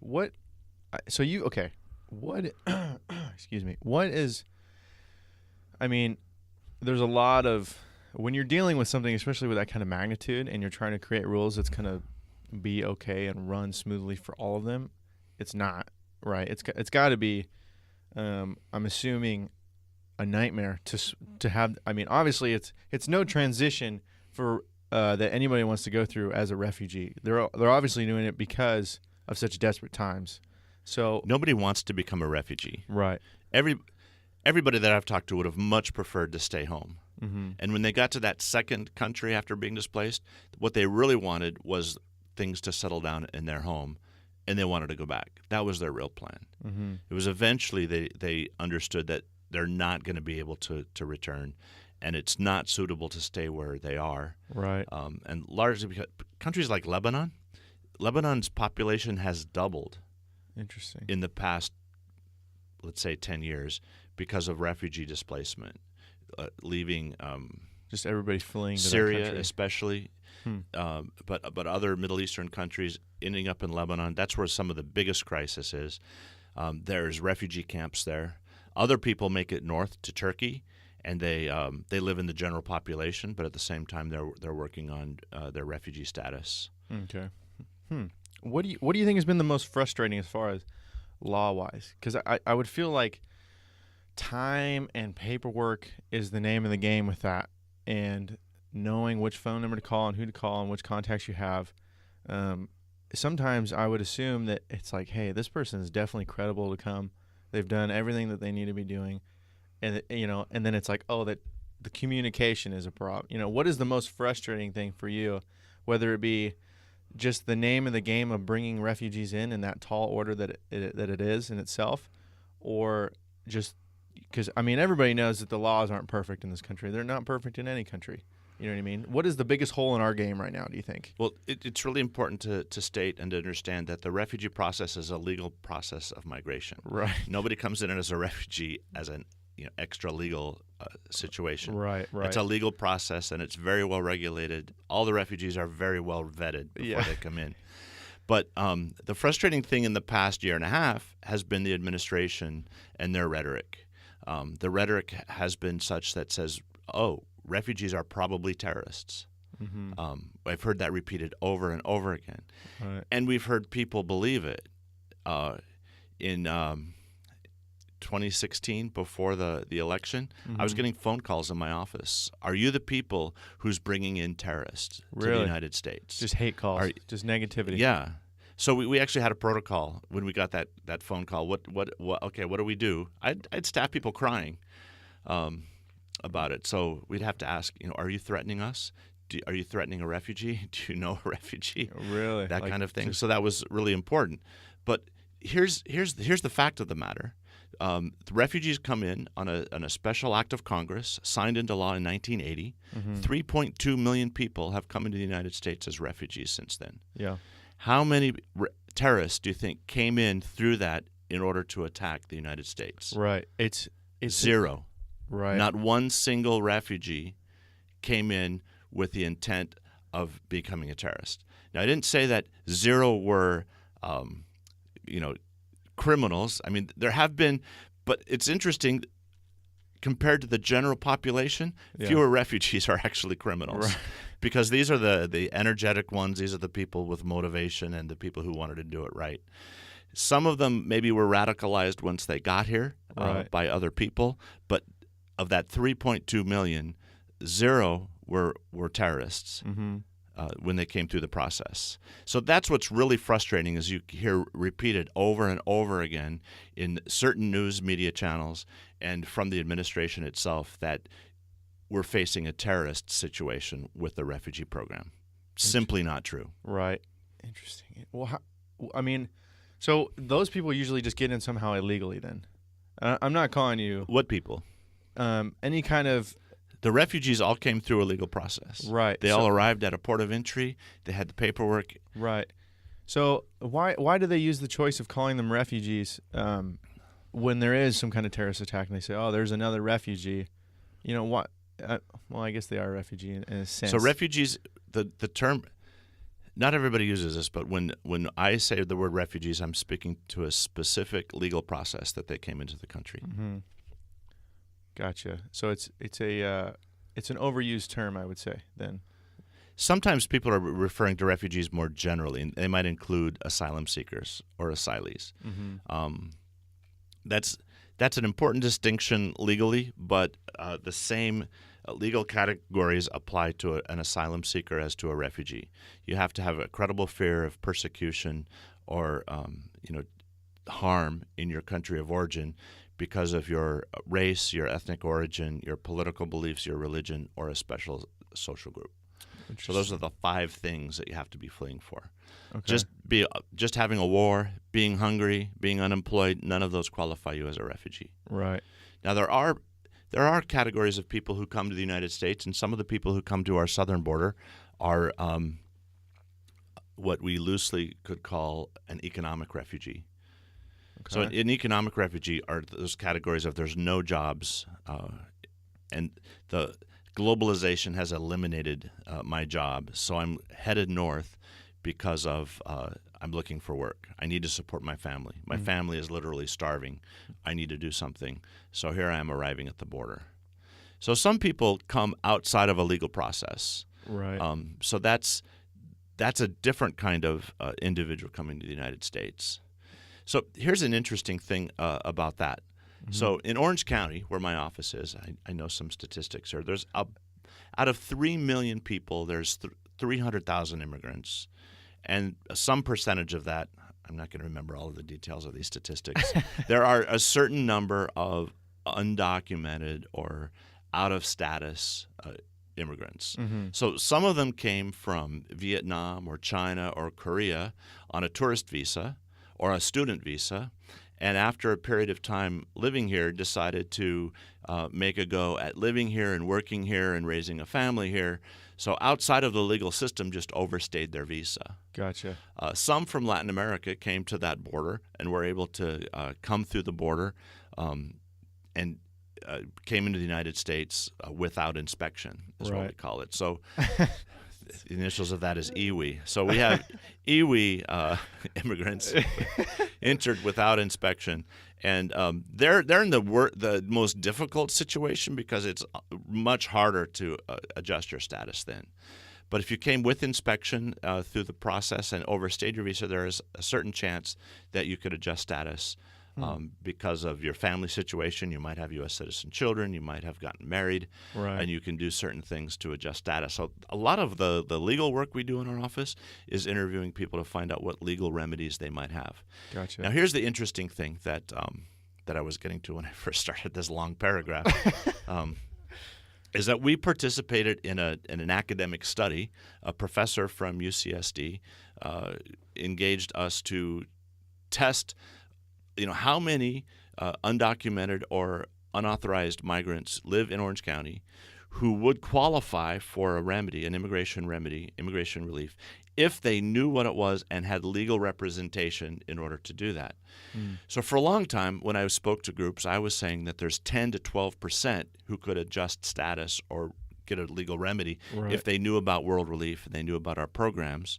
what? So you okay? What? Excuse me. What is? I mean, there's a lot of when you're dealing with something, especially with that kind of magnitude, and you're trying to create rules that's going to be okay and run smoothly for all of them. It's not right. It's got to be. I'm assuming a nightmare to have. I mean, obviously, it's no transition for that anybody wants to go through as a refugee. They're obviously doing it because of such desperate times. So Nobody wants to become a refugee. right. Everybody that I've talked to would have much preferred to stay home. Mm-hmm. And when they got to that second country after being displaced, what they really wanted was things to settle down in their home, and they wanted to go back. That was their real plan. Mm-hmm. It was eventually they understood that they're not going to be able to return, and it's not suitable to stay where they are. Right. And largely because countries like Lebanon's population has doubled Interesting. in the past, let's say, 10 years because of refugee displacement, leaving Just everybody fleeing to that Syria country. especially, but other Middle Eastern countries ending up in Lebanon. That's where some of the biggest crisis is. There's refugee camps there. Other people make it north to Turkey, and they live in the general population, but at the same time they're working on their refugee status. Okay. What do you think has been the most frustrating as far as law wise? Because I would feel like time and paperwork is the name of the game with that, and knowing which phone number to call and who to call and which contacts you have. Sometimes I would assume that it's like, hey, this person is definitely credible to come. They've done everything that they need to be doing, and and then it's like, oh, that the communication is a problem. What is the most frustrating thing for you, whether it be just the name of the game of bringing refugees in that tall order that it is in itself, or just because everybody knows that the laws aren't perfect in this country. They're not perfect in any country. You know what I mean? What is the biggest hole in our game right now, do you think? Well, it's really important to state and to understand that the refugee process is a legal process of migration. Right. Nobody comes in as a refugee as an extra legal situation. Right. It's a legal process, and it's very well regulated. All the refugees are very well vetted before they come in. But the frustrating thing in the past year and a half has been the administration and their rhetoric. The rhetoric has been such that says, oh, refugees are probably terrorists. Mm-hmm. I've heard that repeated over and over again. Right. And we've heard people believe it. In 2016, before the election, I was getting phone calls in my office. Are you the people who's bringing in terrorists to the United States? Just hate calls, just negativity. Yeah. So we actually had a protocol when we got that phone call. What okay, what do we do? I'd staff people crying about it. So we'd have to ask, are you threatening us? Are you threatening a refugee? Do you know a refugee? Really? That kind of thing. So that was really important. But here's the fact of the matter. The refugees come in on a special act of Congress signed into law in 1980. 3.2 million people have come into the United States as refugees since then. Yeah. How many terrorists do you think came in through that in order to attack the United States? Right. It's zero. Right. Not one single refugee came in with the intent of becoming a terrorist. Now, I didn't say that zero were, criminals. There have been, but it's interesting. Compared to the general population, fewer refugees are actually criminals, right. Because these are the energetic ones. These are the people with motivation and the people who wanted to do it right. Some of them maybe were radicalized once they got here by other people, but of that 3.2 million, zero were terrorists when they came through the process. So that's what's really frustrating is you hear repeated over and over again in certain news media channels and from the administration itself that we're facing a terrorist situation with the refugee program. Simply not true. Right. Interesting. Well, so those people usually just get in somehow illegally then. I'm not calling you. What people? Any kind of. The refugees all came through a legal process. Right. They all arrived at a port of entry. They had the paperwork. Right. So why do they use the choice of calling them refugees when there is some kind of terrorist attack and they say, oh, there's another refugee? What? Well, I guess they are a refugee in a sense. So refugees, the term, not everybody uses this, but when I say the word refugees, I'm speaking to a specific legal process that they came into the country. Mm-hmm. Gotcha. So it's an overused term, I would say. Then Sometimes people are referring to refugees more generally, and they might include asylum seekers or asylees. mm-hmm. That's an important distinction legally, but the same legal categories apply to an asylum seeker as to a refugee. You have to have a credible fear of persecution or harm in your country of origin because of your race, your ethnic origin, your political beliefs, your religion, or a special social group. So those are the 5 things that you have to be fleeing for. Okay. Just having a war, being hungry, being unemployed, none of those qualify you as a refugee. Right. Now there are categories of people who come to the United States, and some of the people who come to our southern border are what we loosely could call an economic refugee. Okay. So an economic refugee are those categories of there's no jobs, and the globalization has eliminated my job, so I'm headed north because of I'm looking for work. I need to support my family. My family is literally starving. I need to do something. So here I am arriving at the border. So some people come outside of a legal process. Right. So that's a different kind of individual coming to the United States. So here's an interesting thing about that. So in Orange County, where my office is, I know some statistics here. There's out of 3 million people, there's 300,000 immigrants. And some percentage of that, I'm not going to remember all of the details of these statistics. There are a certain number of undocumented or out-of-status immigrants. Mm-hmm. So some of them came from Vietnam or China or Korea on a tourist visa or a student visa, and after a period of time living here decided to make a go at living here and working here and raising a family here. So outside of the legal system just overstayed their visa. Gotcha. Some from Latin America came to that border and were able to come through the border and came into the United States without inspection, is what we call it. So the initials of that is IWI. So we have IWI immigrants entered without inspection, and they're in the most difficult situation because it's much harder to adjust your status then. But if you came with inspection through the process and overstayed your visa, there is a certain chance that you could adjust status because of your family situation. You might have U.S. citizen children. You might have gotten married. Right. And you can do certain things to adjust status. So a lot of the legal work we do in our office is interviewing people to find out what legal remedies they might have. Gotcha. Now, here's the interesting thing that I was getting to when I first started this long paragraph. Is that we participated in an academic study. A professor from UCSD engaged us to test, how many undocumented or unauthorized migrants live in Orange County who would qualify for a remedy, an immigration remedy, immigration relief, if they knew what it was and had legal representation in order to do that. So for a long time, when I spoke to groups, I was saying that there's 10 to 12% who could adjust status or get a legal remedy if they knew about World Relief and they knew about our programs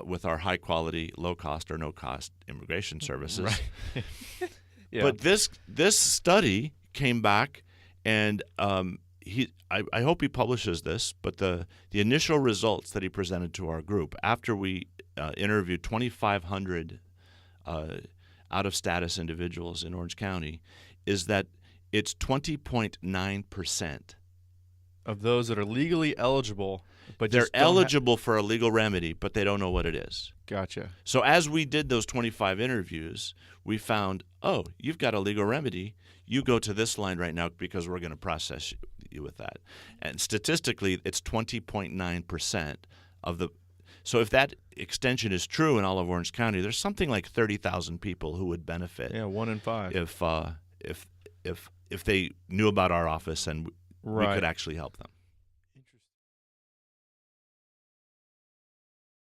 with our high-quality, low-cost or no-cost immigration services. Right. Yeah. But this study came back, and I hope he publishes this, but the initial results that he presented to our group after we interviewed 2,500 out-of-status individuals in Orange County is that it's 20.9%. Of those that are legally eligible, but they're just don't eligible for a legal remedy, but they don't know what it is. Gotcha. So as we did those 25 interviews, we found, oh, you've got a legal remedy. You go to this line right now because we're going to process you with that. And statistically, it's 20.9% of the. So if that extension is true in all of Orange County, there's something like 30,000 people who would benefit. Yeah, 1 in 5. If they knew about our office and we could actually help them.